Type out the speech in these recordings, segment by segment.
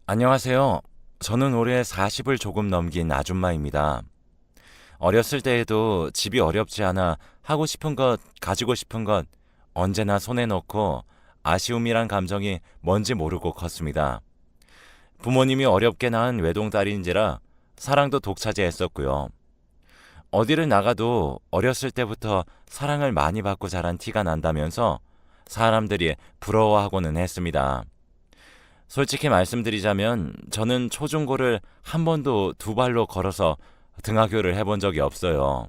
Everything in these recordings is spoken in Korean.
안녕하세요. 저는 올해 40을 조금 넘긴 아줌마입니다. 어렸을 때에도 집이 어렵지 않아 하고 싶은 것, 가지고 싶은 것 언제나 손에 넣고 아쉬움이란 감정이 뭔지 모르고 컸습니다. 부모님이 어렵게 낳은 외동딸인지라 사랑도 독차지했었고요. 어디를 나가도 어렸을 때부터 사랑을 많이 받고 자란 티가 난다면서 사람들이 부러워하고는 했습니다. 솔직히 말씀드리자면 저는 초중고를 한 번도 두 발로 걸어서 등하교를 해본 적이 없어요.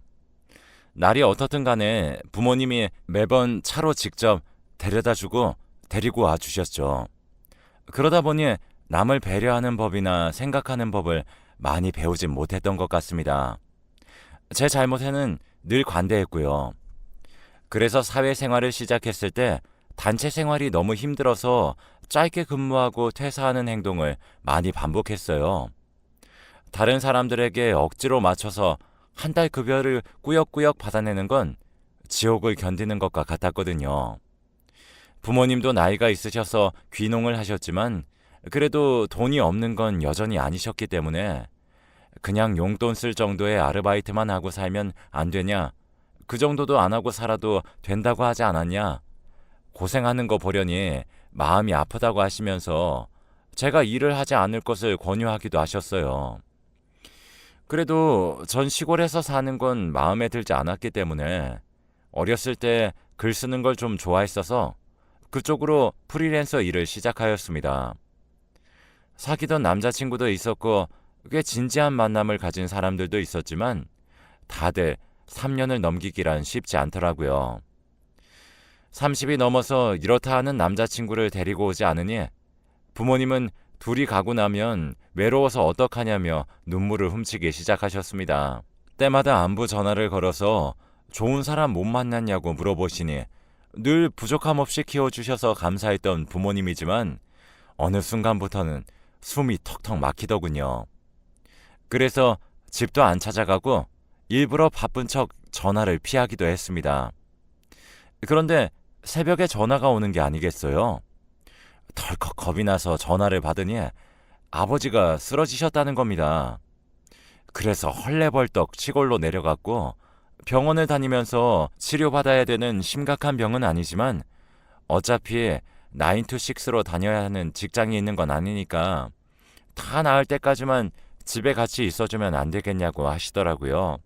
날이 어떻든 간에 부모님이 매번 차로 직접 데려다 주고 데리고 와 주셨죠. 그러다 보니 남을 배려하는 법이나 생각하는 법을 많이 배우진 못했던 것 같습니다. 제 잘못에는 늘 관대했고요. 그래서 사회생활을 시작했을 때 단체 생활이 너무 힘들어서 짧게 근무하고 퇴사하는 행동을 많이 반복했어요. 다른 사람들에게 억지로 맞춰서 한 달 급여를 꾸역꾸역 받아내는 건 지옥을 견디는 것과 같았거든요. 부모님도 나이가 있으셔서 귀농을 하셨지만 그래도 돈이 없는 건 여전히 아니셨기 때문에 그냥 용돈 쓸 정도의 아르바이트만 하고 살면 안 되냐? 그 정도도 안 하고 살아도 된다고 하지 않았냐? 고생하는 거 보려니 마음이 아프다고 하시면서 제가 일을 하지 않을 것을 권유하기도 하셨어요. 그래도 전 시골에서 사는 건 마음에 들지 않았기 때문에 어렸을 때 글 쓰는 걸 좀 좋아했어서 그쪽으로 프리랜서 일을 시작하였습니다. 사귀던 남자친구도 있었고 꽤 진지한 만남을 가진 사람들도 있었지만 다들 3년을 넘기기란 쉽지 않더라고요. 30이 넘어서 이렇다 하는 남자친구를 데리고 오지 않으니 부모님은 둘이 가고 나면 외로워서 어떡하냐며 눈물을 훔치기 시작하셨습니다. 때마다 안부 전화를 걸어서 좋은 사람 못 만났냐고 물어보시니 늘 부족함 없이 키워주셔서 감사했던 부모님이지만 어느 순간부터는 숨이 턱턱 막히더군요. 그래서 집도 안 찾아가고 일부러 바쁜 척 전화를 피하기도 했습니다. 그런데 새벽에 전화가 오는 게 아니겠어요? 덜컥 겁이 나서 전화를 받으니 아버지가 쓰러지셨다는 겁니다. 그래서 헐레벌떡 시골로 내려갔고 병원을 다니면서 치료받아야 되는 심각한 병은 아니지만 어차피 9to6로 다녀야 하는 직장이 있는 건 아니니까 다 나을 때까지만 집에 같이 있어주면 안 되겠냐고 하시더라고요.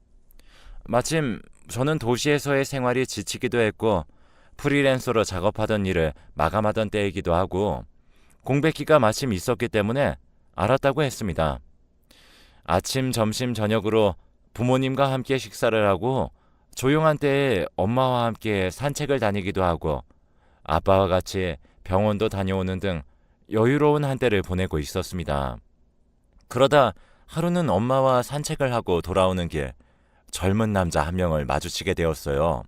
마침 저는 도시에서의 생활이 지치기도 했고 프리랜서로 작업하던 일을 마감하던 때이기도 하고 공백기가 마침 있었기 때문에 알았다고 했습니다. 아침, 점심, 저녁으로 부모님과 함께 식사를 하고 조용한 때에 엄마와 함께 산책을 다니기도 하고 아빠와 같이 병원도 다녀오는 등 여유로운 한때를 보내고 있었습니다. 그러다 하루는 엄마와 산책을 하고 돌아오는 길 젊은 남자 한 명을 마주치게 되었어요.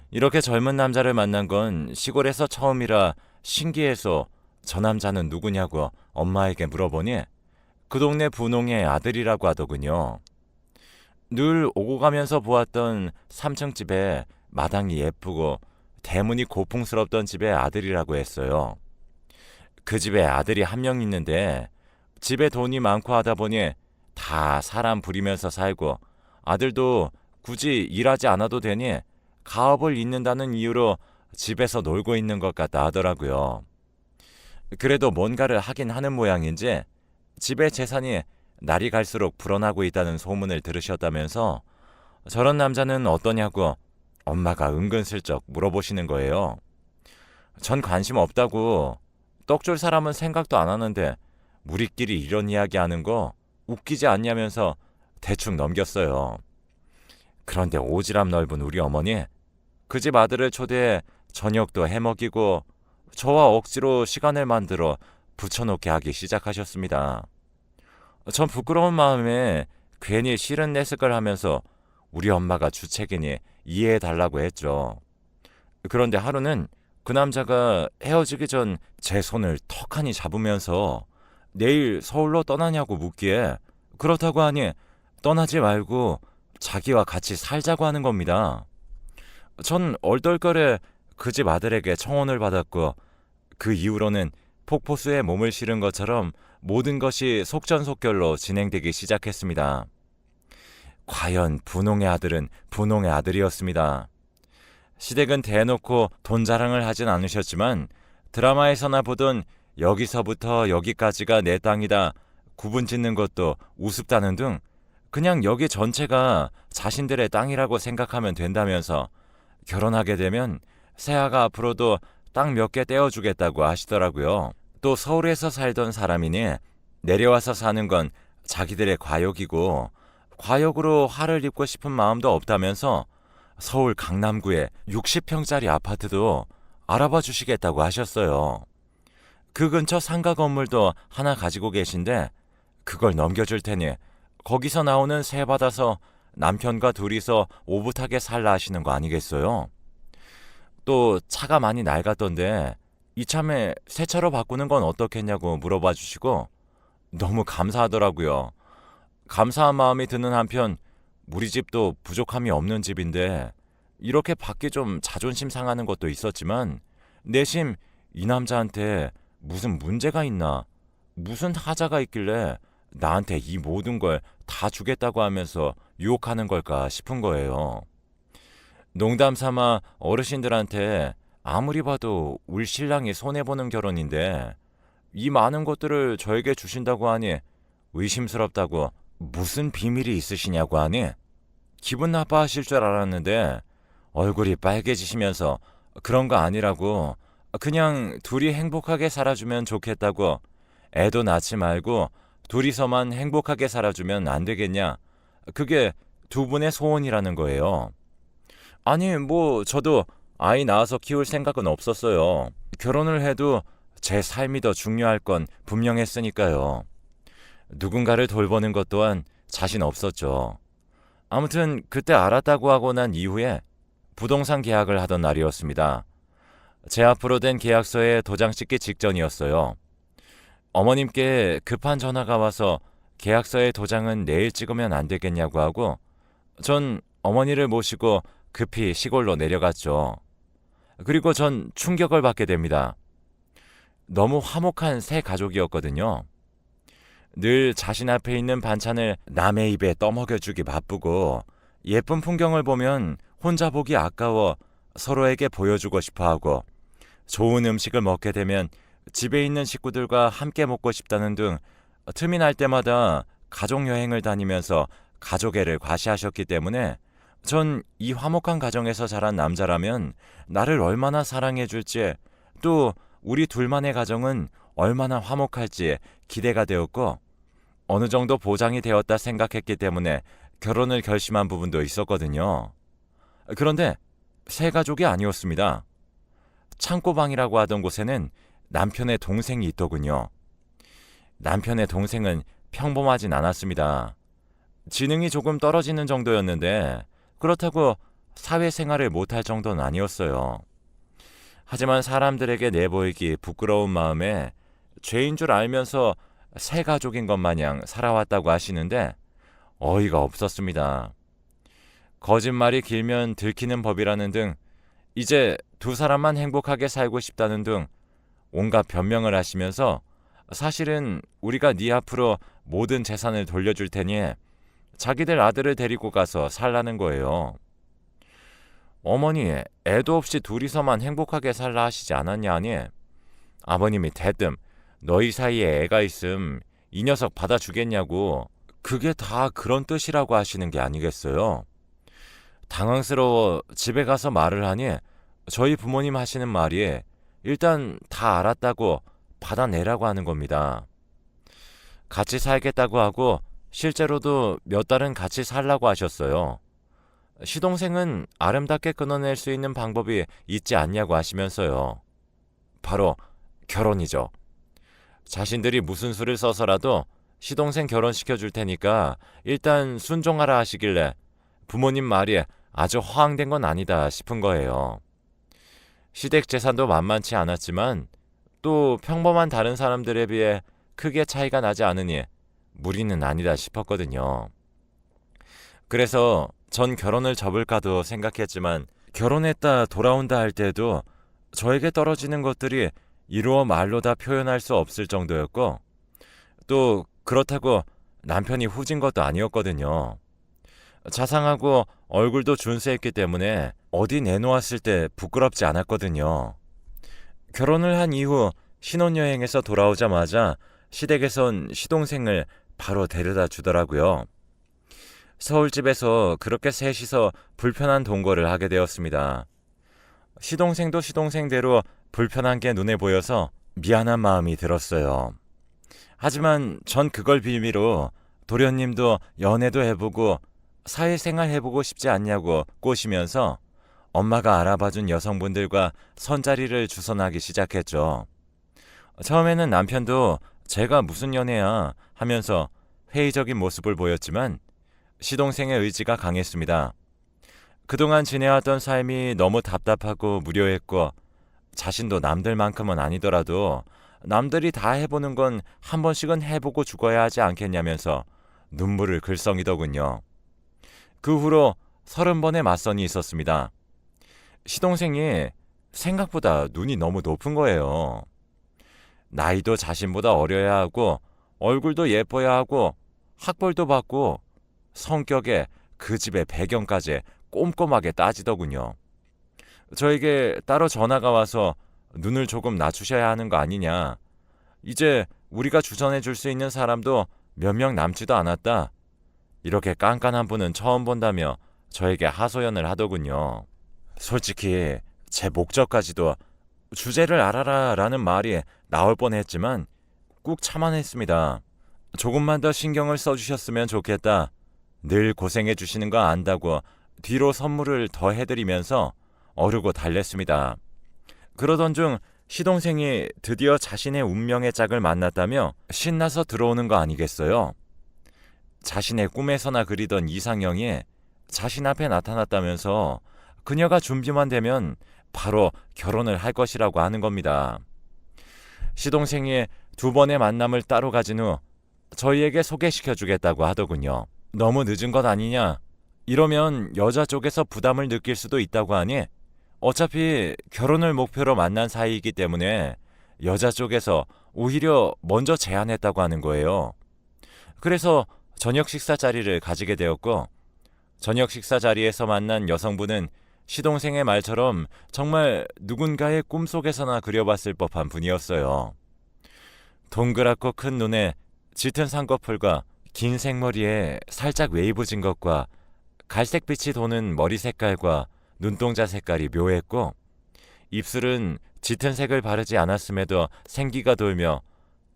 이렇게 젊은 남자를 만난 건 시골에서 처음이라 신기해서 저 남자는 누구냐고 엄마에게 물어보니 그 동네 분홍의 아들이라고 하더군요. 늘 오고 가면서 보았던 3층 집에 마당이 예쁘고 대문이 고풍스럽던 집의 아들이라고 했어요. 그 집에 아들이 한 명 있는데 집에 돈이 많고 하다 보니 다 사람 부리면서 살고 아들도 굳이 일하지 않아도 되니 가업을 잇는다는 이유로 집에서 놀고 있는 것 같다 하더라고요. 그래도 뭔가를 하긴 하는 모양인지 집의 재산이 날이 갈수록 불어나고 있다는 소문을 들으셨다면서 저런 남자는 어떠냐고 엄마가 은근슬쩍 물어보시는 거예요. 전 관심 없다고 떡 줄 사람은 생각도 안 하는데 우리끼리 이런 이야기 하는 거 웃기지 않냐면서 대충 넘겼어요. 그런데 오지랖 넓은 우리 어머니 그 집 아들을 초대해 저녁도 해먹이고 저와 억지로 시간을 만들어 붙여놓게 하기 시작하셨습니다. 전 부끄러운 마음에 괜히 싫은 내색을 하면서 우리 엄마가 주책이니 이해해달라고 했죠. 그런데 하루는 그 남자가 헤어지기 전 제 손을 턱하니 잡으면서 내일 서울로 떠나냐고 묻기에 그렇다고 하니 떠나지 말고 자기와 같이 살자고 하는 겁니다. 전 얼떨결에 그 집 아들에게 청혼을 받았고 그 이후로는 폭포수에 몸을 실은 것처럼 모든 것이 속전속결로 진행되기 시작했습니다. 과연 분홍의 아들은 분홍의 아들이었습니다. 시댁은 대놓고 돈 자랑을 하진 않으셨지만 드라마에서나 보던 여기서부터 여기까지가 내 땅이다 구분 짓는 것도 우습다는 등 그냥 여기 전체가 자신들의 땅이라고 생각하면 된다면서 결혼하게 되면 새아가 앞으로도 땅 몇 개 떼어주겠다고 하시더라고요. 또 서울에서 살던 사람이니 내려와서 사는 건 자기들의 과욕이고 과욕으로 화를 입고 싶은 마음도 없다면서 서울 강남구에 60평짜리 아파트도 알아봐 주시겠다고 하셨어요. 그 근처 상가 건물도 하나 가지고 계신데 그걸 넘겨줄 테니 거기서 나오는 세 받아서 남편과 둘이서 오붓하게 살라 하시는 거 아니겠어요? 또 차가 많이 낡았던데 이참에 새 차로 바꾸는 건 어떻겠냐고 물어봐 주시고 너무 감사하더라고요. 감사한 마음이 드는 한편 우리 집도 부족함이 없는 집인데 이렇게 받기 좀 자존심 상하는 것도 있었지만 내심 이 남자한테 무슨 문제가 있나, 무슨 하자가 있길래 나한테 이 모든 걸 다 주겠다고 하면서 유혹하는 걸까 싶은 거예요. 농담 삼아 어르신들한테 아무리 봐도 울 신랑이 손해보는 결혼인데 이 많은 것들을 저에게 주신다고 하니 의심스럽다고 무슨 비밀이 있으시냐고 하니 기분 나빠하실 줄 알았는데 얼굴이 빨개지시면서 그런 거 아니라고 그냥 둘이 행복하게 살아주면 좋겠다고 애도 낳지 말고 둘이서만 행복하게 살아주면 안 되겠냐. 그게 두 분의 소원이라는 거예요. 아니 뭐 저도 아이 낳아서 키울 생각은 없었어요. 결혼을 해도 제 삶이 더 중요할 건 분명했으니까요. 누군가를 돌보는 것 또한 자신 없었죠. 아무튼 그때 알았다고 하고 난 이후에 부동산 계약을 하던 날이었습니다. 제 앞으로 된 계약서에 도장 찍기 직전이었어요. 어머님께 급한 전화가 와서 계약서의 도장은 내일 찍으면 안 되겠냐고 하고 전 어머니를 모시고 급히 시골로 내려갔죠. 그리고 전 충격을 받게 됩니다. 너무 화목한 새 가족이었거든요. 늘 자신 앞에 있는 반찬을 남의 입에 떠먹여주기 바쁘고 예쁜 풍경을 보면 혼자 보기 아까워 서로에게 보여주고 싶어하고 좋은 음식을 먹게 되면 집에 있는 식구들과 함께 먹고 싶다는 등 틈이 날 때마다 가족여행을 다니면서 가족애를 과시하셨기 때문에 전 이 화목한 가정에서 자란 남자라면 나를 얼마나 사랑해줄지 또 우리 둘만의 가정은 얼마나 화목할지 기대가 되었고 어느 정도 보장이 되었다 생각했기 때문에 결혼을 결심한 부분도 있었거든요. 그런데 새 가족이 아니었습니다. 창고방이라고 하던 곳에는 남편의 동생이 있더군요. 남편의 동생은 평범하진 않았습니다. 지능이 조금 떨어지는 정도였는데 그렇다고 사회생활을 못할 정도는 아니었어요. 하지만 사람들에게 내보이기 부끄러운 마음에 죄인 줄 알면서 새 가족인 것 마냥 살아왔다고 하시는데 어이가 없었습니다. 거짓말이 길면 들키는 법이라는 등 이제 두 사람만 행복하게 살고 싶다는 등 온갖 변명을 하시면서 사실은 우리가 네 앞으로 모든 재산을 돌려줄 테니 자기들 아들을 데리고 가서 살라는 거예요. 어머니, 애도 없이 둘이서만 행복하게 살라 하시지 않았냐 하니 아버님이 대뜸 너희 사이에 애가 있음 이 녀석 받아주겠냐고 그게 다 그런 뜻이라고 하시는 게 아니겠어요. 당황스러워 집에 가서 말을 하니 저희 부모님 하시는 말이 일단 다 알았다고 받아내라고 하는 겁니다. 같이 살겠다고 하고 실제로도 몇 달은 같이 살라고 하셨어요. 시동생은 아름답게 끊어낼 수 있는 방법이 있지 않냐고 하시면서요. 바로 결혼이죠. 자신들이 무슨 수를 써서라도 시동생 결혼시켜줄 테니까 일단 순종하라 하시길래 부모님 말이 아주 허황된 건 아니다 싶은 거예요. 시댁 재산도 만만치 않았지만 또 평범한 다른 사람들에 비해 크게 차이가 나지 않으니 무리는 아니다 싶었거든요. 그래서 전 결혼을 접을까도 생각했지만 결혼했다 돌아온다 할 때도 저에게 떨어지는 것들이 이루어 말로 다 표현할 수 없을 정도였고, 또 그렇다고 남편이 후진 것도 아니었거든요. 자상하고 얼굴도 준수했기 때문에 어디 내놓았을 때 부끄럽지 않았거든요. 결혼을 한 이후 신혼여행에서 돌아오자마자 시댁에선 시동생을 바로 데려다 주더라고요. 서울집에서 그렇게 셋이서 불편한 동거를 하게 되었습니다. 시동생도 시동생대로 불편한 게 눈에 보여서 미안한 마음이 들었어요. 하지만 전 그걸 빌미로 도련님도 연애도 해보고 사회생활 해보고 싶지 않냐고 꼬시면서 엄마가 알아봐준 여성분들과 선자리를 주선하기 시작했죠. 처음에는 남편도 제가 무슨 연애야 하면서 회의적인 모습을 보였지만 시동생의 의지가 강했습니다. 그동안 지내왔던 삶이 너무 답답하고 무료했고 자신도 남들만큼은 아니더라도 남들이 다 해보는 건 한 번씩은 해보고 죽어야 하지 않겠냐면서 눈물을 글썽이더군요. 그 후로 30번의 맞선이 있었습니다. 시동생이 생각보다 눈이 너무 높은 거예요. 나이도 자신보다 어려야 하고 얼굴도 예뻐야 하고 학벌도 받고 성격에 그 집의 배경까지 꼼꼼하게 따지더군요. 저에게 따로 전화가 와서 눈을 조금 낮추셔야 하는 거 아니냐. 이제 우리가 주선해 줄 수 있는 사람도 몇 명 남지도 않았다. 이렇게 깐깐한 분은 처음 본다며 저에게 하소연을 하더군요. 솔직히 제 목적까지도 주제를 알아라 라는 말이 나올 뻔했지만 꾹 참아냈습니다. 조금만 더 신경을 써주셨으면 좋겠다. 늘 고생해 주시는 거 안다고 뒤로 선물을 더 해드리면서 어르고 달랬습니다. 그러던 중 시동생이 드디어 자신의 운명의 짝을 만났다며 신나서 들어오는 거 아니겠어요? 자신의 꿈에서나 그리던 이상형이 자신 앞에 나타났다면서 그녀가 준비만 되면 바로 결혼을 할 것이라고 하는 겁니다. 시동생이 2번의 만남을 따로 가진 후 저희에게 소개시켜주겠다고 하더군요. 너무 늦은 것 아니냐? 이러면 여자 쪽에서 부담을 느낄 수도 있다고 하니 어차피 결혼을 목표로 만난 사이이기 때문에 여자 쪽에서 오히려 먼저 제안했다고 하는 거예요. 그래서 저녁 식사 자리를 가지게 되었고 저녁 식사 자리에서 만난 여성분은 시동생의 말처럼 정말 누군가의 꿈속에서나 그려봤을 법한 분이었어요. 동그랗고 큰 눈에 짙은 쌍꺼풀과 긴 생머리에 살짝 웨이브진 것과 갈색빛이 도는 머리 색깔과 눈동자 색깔이 묘했고 입술은 짙은 색을 바르지 않았음에도 생기가 돌며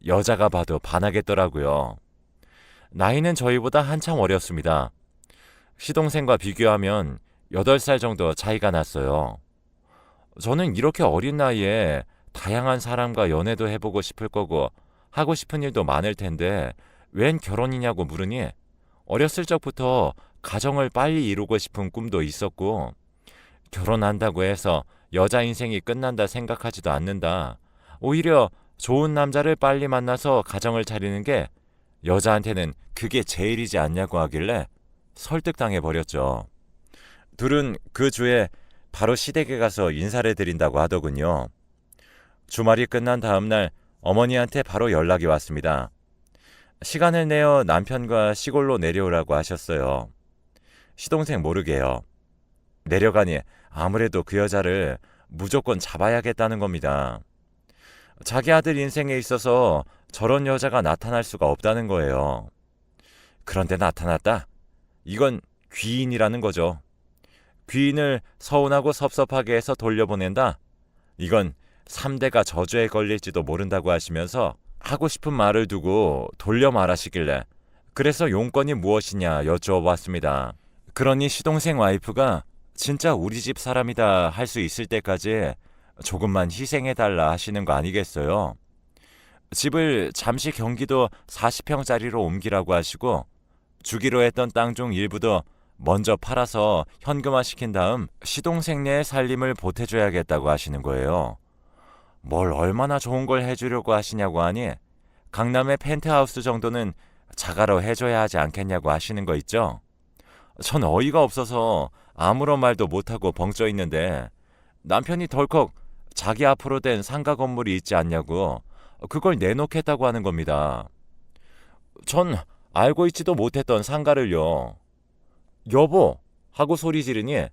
여자가 봐도 반하겠더라고요. 나이는 저희보다 한참 어렸습니다. 시동생과 비교하면 8살 정도 차이가 났어요. 저는 이렇게 어린 나이에 다양한 사람과 연애도 해보고 싶을 거고 하고 싶은 일도 많을 텐데 웬 결혼이냐고 물으니 어렸을 적부터 가정을 빨리 이루고 싶은 꿈도 있었고 결혼한다고 해서 여자 인생이 끝난다 생각하지도 않는다. 오히려 좋은 남자를 빨리 만나서 가정을 차리는 게 여자한테는 그게 제일이지 않냐고 하길래 설득당해버렸죠. 둘은 그 주에 바로 시댁에 가서 인사를 드린다고 하더군요. 주말이 끝난 다음 날 어머니한테 바로 연락이 왔습니다. 시간을 내어 남편과 시골로 내려오라고 하셨어요. 시동생 모르게요. 내려가니 아무래도 그 여자를 무조건 잡아야겠다는 겁니다. 자기 아들 인생에 있어서 저런 여자가 나타날 수가 없다는 거예요. 그런데 나타났다. 이건 귀인이라는 거죠. 귀인을 서운하고 섭섭하게 해서 돌려보낸다. 이건 3대가 저주에 걸릴지도 모른다고 하시면서 하고 싶은 말을 두고 돌려 말하시길래 그래서 용건이 무엇이냐 여쭈어봤습니다. 그러니 시동생 와이프가 진짜 우리 집 사람이다 할 수 있을 때까지 조금만 희생해달라 하시는 거 아니겠어요? 집을 잠시 경기도 40평짜리로 옮기라고 하시고 주기로 했던 땅 중 일부도 먼저 팔아서 현금화시킨 다음 시동생네의 살림을 보태줘야겠다고 하시는 거예요. 뭘 얼마나 좋은 걸 해주려고 하시냐고 하니 강남의 펜트하우스 정도는 자가로 해줘야 하지 않겠냐고 하시는 거 있죠. 전 어이가 없어서 아무런 말도 못하고 벙쪄 있는데 남편이 덜컥 자기 앞으로 된 상가 건물이 있지 않냐고 그걸 내놓겠다고 하는 겁니다. 전 알고 있지도 못했던 상가를요. 여보! 하고 소리 지르니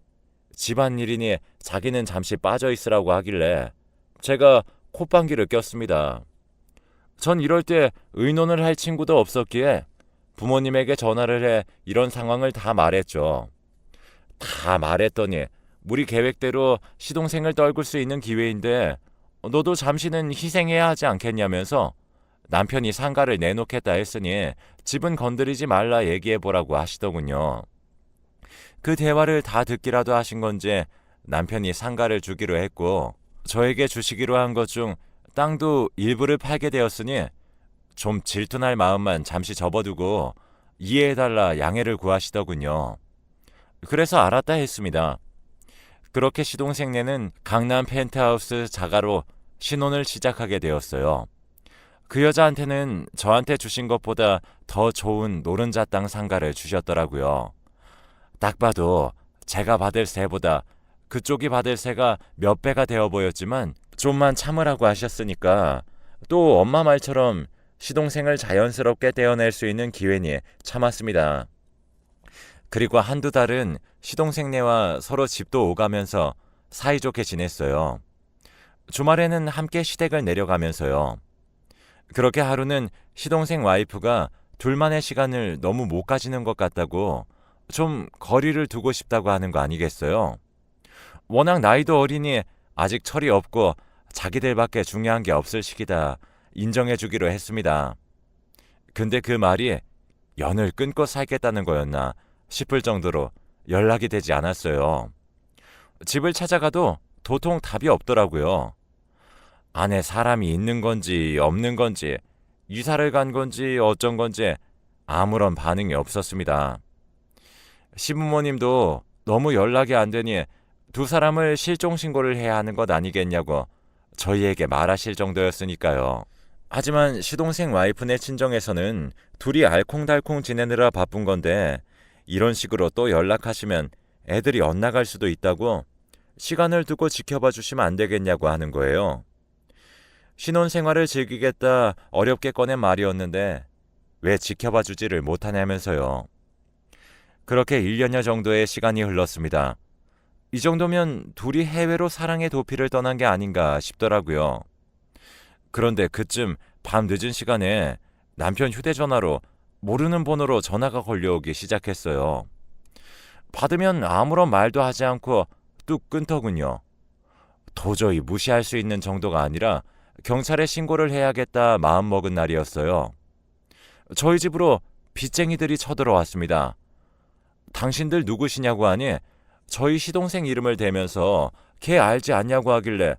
집안일이니 자기는 잠시 빠져 있으라고 하길래 제가 콧방귀를 꼈습니다. 전 이럴 때 의논을 할 친구도 없었기에 부모님에게 전화를 해 이런 상황을 다 말했죠. 다 말했더니 우리 계획대로 시동생을 떨굴 수 있는 기회인데 너도 잠시는 희생해야 하지 않겠냐면서 남편이 상가를 내놓겠다 했으니 집은 건드리지 말라 얘기해보라고 하시더군요. 그 대화를 다 듣기라도 하신 건지 남편이 상가를 주기로 했고 저에게 주시기로 한 것 중 땅도 일부를 팔게 되었으니 좀 질투날 마음만 잠시 접어두고 이해해달라 양해를 구하시더군요. 그래서 알았다 했습니다. 그렇게 시동생네는 강남 펜트하우스 자가로 신혼을 시작하게 되었어요. 그 여자한테는 저한테 주신 것보다 더 좋은 노른자 땅 상가를 주셨더라고요. 딱 봐도 제가 받을 세보다 그쪽이 받을 세가 몇 배가 되어 보였지만 좀만 참으라고 하셨으니까 또 엄마 말처럼 시동생을 자연스럽게 떼어낼 수 있는 기회니 참았습니다. 그리고 한두 달은 시동생네와 서로 집도 오가면서 사이좋게 지냈어요. 주말에는 함께 시댁을 내려가면서요. 그렇게 하루는 시동생 와이프가 둘만의 시간을 너무 못 가지는 것 같다고 좀 거리를 두고 싶다고 하는 거 아니겠어요? 워낙 나이도 어리니 아직 철이 없고 자기들밖에 중요한 게 없을 시기다 인정해 주기로 했습니다. 근데 그 말이 연을 끊고 살겠다는 거였나 싶을 정도로 연락이 되지 않았어요. 집을 찾아가도 도통 답이 없더라고요. 안에 사람이 있는 건지 없는 건지 이사를 간 건지 어쩐 건지 아무런 반응이 없었습니다. 시부모님도 너무 연락이 안 되니 두 사람을 실종신고를 해야 하는 것 아니겠냐고 저희에게 말하실 정도였으니까요. 하지만 시동생 와이프네 친정에서는 둘이 알콩달콩 지내느라 바쁜 건데 이런 식으로 또 연락하시면 애들이 엇나갈 수도 있다고 시간을 두고 지켜봐 주시면 안 되겠냐고 하는 거예요. 신혼생활을 즐기겠다 어렵게 꺼낸 말이었는데 왜 지켜봐 주지를 못하냐면서요. 그렇게 1년여 정도의 시간이 흘렀습니다. 이 정도면 둘이 해외로 사랑의 도피를 떠난 게 아닌가 싶더라고요. 그런데 그쯤 밤 늦은 시간에 남편 휴대전화로 모르는 번호로 전화가 걸려오기 시작했어요. 받으면 아무런 말도 하지 않고 뚝 끊더군요. 도저히 무시할 수 있는 정도가 아니라 경찰에 신고를 해야겠다 마음먹은 날이었어요. 저희 집으로 빚쟁이들이 쳐들어왔습니다. 당신들 누구시냐고 하니 저희 시동생 이름을 대면서 걔 알지 않냐고 하길래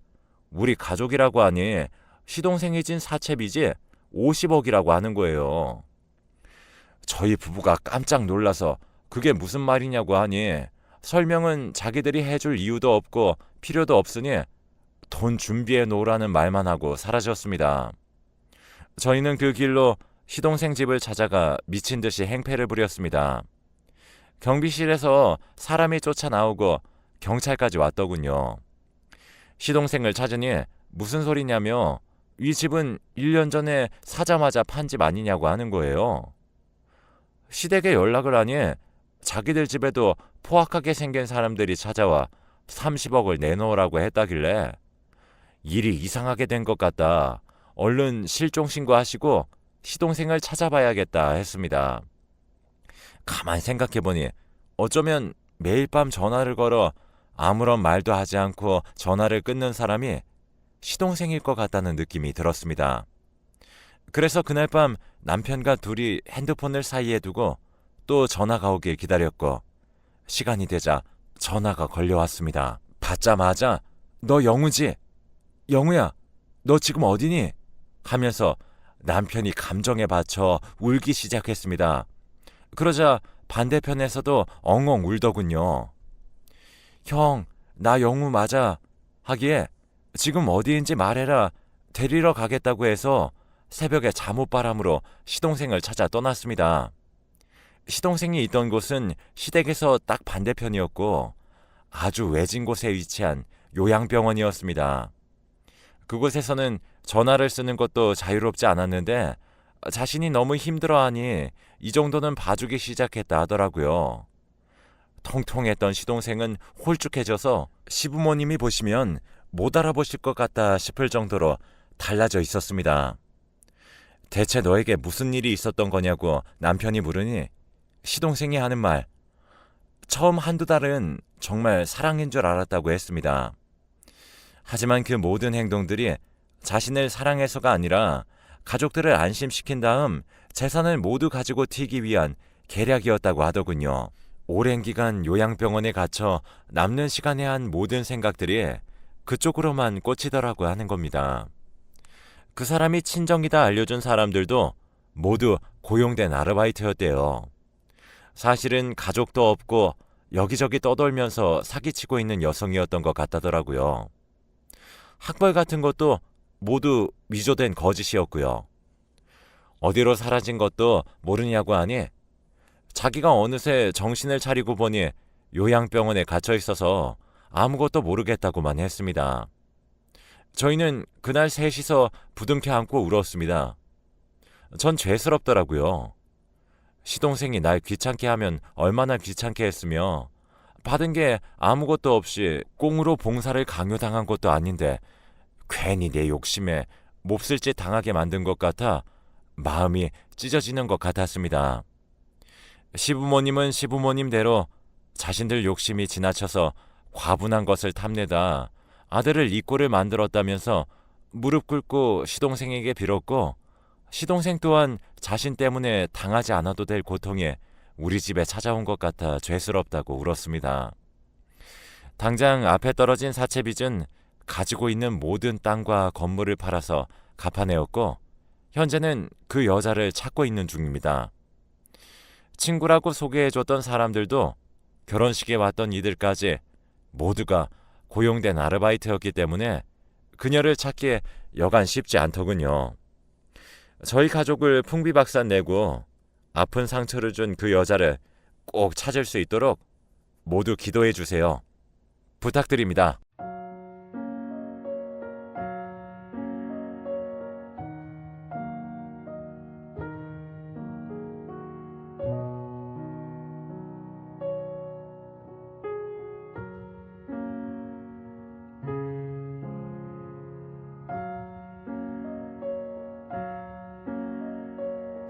우리 가족이라고 하니 시동생이 진 사채빚이 50억이라고 하는 거예요. 저희 부부가 깜짝 놀라서 그게 무슨 말이냐고 하니 설명은 자기들이 해줄 이유도 없고 필요도 없으니 돈 준비해 놓으라는 말만 하고 사라졌습니다. 저희는 그 길로 시동생 집을 찾아가 미친 듯이 행패를 부렸습니다. 경비실에서 사람이 쫓아 나오고 경찰까지 왔더군요. 시동생을 찾으니 무슨 소리냐며 이 집은 1년 전에 사자마자 판 집 아니냐고 하는 거예요. 시댁에 연락을 하니 자기들 집에도 포악하게 생긴 사람들이 찾아와 30억을 내놓으라고 했다길래 일이 이상하게 된 것 같다. 얼른 실종신고하시고 시동생을 찾아봐야겠다 했습니다. 가만 생각해보니 어쩌면 매일 밤 전화를 걸어 아무런 말도 하지 않고 전화를 끊는 사람이 시동생일 것 같다는 느낌이 들었습니다. 그래서 그날 밤 남편과 둘이 핸드폰을 사이에 두고 또 전화가 오길 기다렸고 시간이 되자 전화가 걸려왔습니다. 받자마자 너 영우지? 영우야, 너 지금 어디니? 하면서 남편이 감정에 받쳐 울기 시작했습니다. 그러자 반대편에서도 엉엉 울더군요. 형, 나 영우 맞아. 하기에 지금 어디인지 말해라. 데리러 가겠다고 해서 새벽에 잠옷바람으로 시동생을 찾아 떠났습니다. 시동생이 있던 곳은 시댁에서 딱 반대편이었고 아주 외진 곳에 위치한 요양병원이었습니다. 그곳에서는 전화를 쓰는 것도 자유롭지 않았는데 자신이 너무 힘들어하니 이 정도는 봐주기 시작했다 하더라고요. 통통했던 시동생은 홀쭉해져서 시부모님이 보시면 못 알아보실 것 같다 싶을 정도로 달라져 있었습니다. 대체 너에게 무슨 일이 있었던 거냐고 남편이 물으니 시동생이 하는 말, 처음 한두 달은 정말 사랑인 줄 알았다고 했습니다. 하지만 그 모든 행동들이 자신을 사랑해서가 아니라 가족들을 안심시킨 다음 재산을 모두 가지고 튀기 위한 계략이었다고 하더군요. 오랜 기간 요양병원에 갇혀 남는 시간에 한 모든 생각들이 그쪽으로만 꽂히더라고 하는 겁니다. 그 사람이 친정이다 알려준 사람들도 모두 고용된 아르바이트였대요. 사실은 가족도 없고 여기저기 떠돌면서 사기치고 있는 여성이었던 것 같다더라고요. 학벌 같은 것도 모두 위조된 거짓이었고요. 어디로 사라진 것도 모르냐고 하니 자기가 어느새 정신을 차리고 보니 요양병원에 갇혀 있어서 아무것도 모르겠다고만 했습니다. 저희는 그날 셋이서 부둥켜 안고 울었습니다. 전 죄스럽더라고요. 시동생이 날 귀찮게 하면 얼마나 귀찮게 했으며 받은 게 아무것도 없이 꽁으로 봉사를 강요당한 것도 아닌데 괜히 내 욕심에 몹쓸 짓 당하게 만든 것 같아 마음이 찢어지는 것 같았습니다. 시부모님은 시부모님대로 자신들 욕심이 지나쳐서 과분한 것을 탐내다 아들을 이 꼴을 만들었다면서 무릎 꿇고 시동생에게 빌었고 시동생 또한 자신 때문에 당하지 않아도 될 고통에 우리 집에 찾아온 것 같아 죄스럽다고 울었습니다. 당장 앞에 떨어진 사채빚은 가지고 있는 모든 땅과 건물을 팔아서 갚아내었고 현재는 그 여자를 찾고 있는 중입니다. 친구라고 소개해줬던 사람들도 결혼식에 왔던 이들까지 모두가 고용된 아르바이트였기 때문에 그녀를 찾기에 여간 쉽지 않더군요. 저희 가족을 풍비박산 내고 아픈 상처를 준 그 여자를 꼭 찾을 수 있도록 모두 기도해 주세요. 부탁드립니다.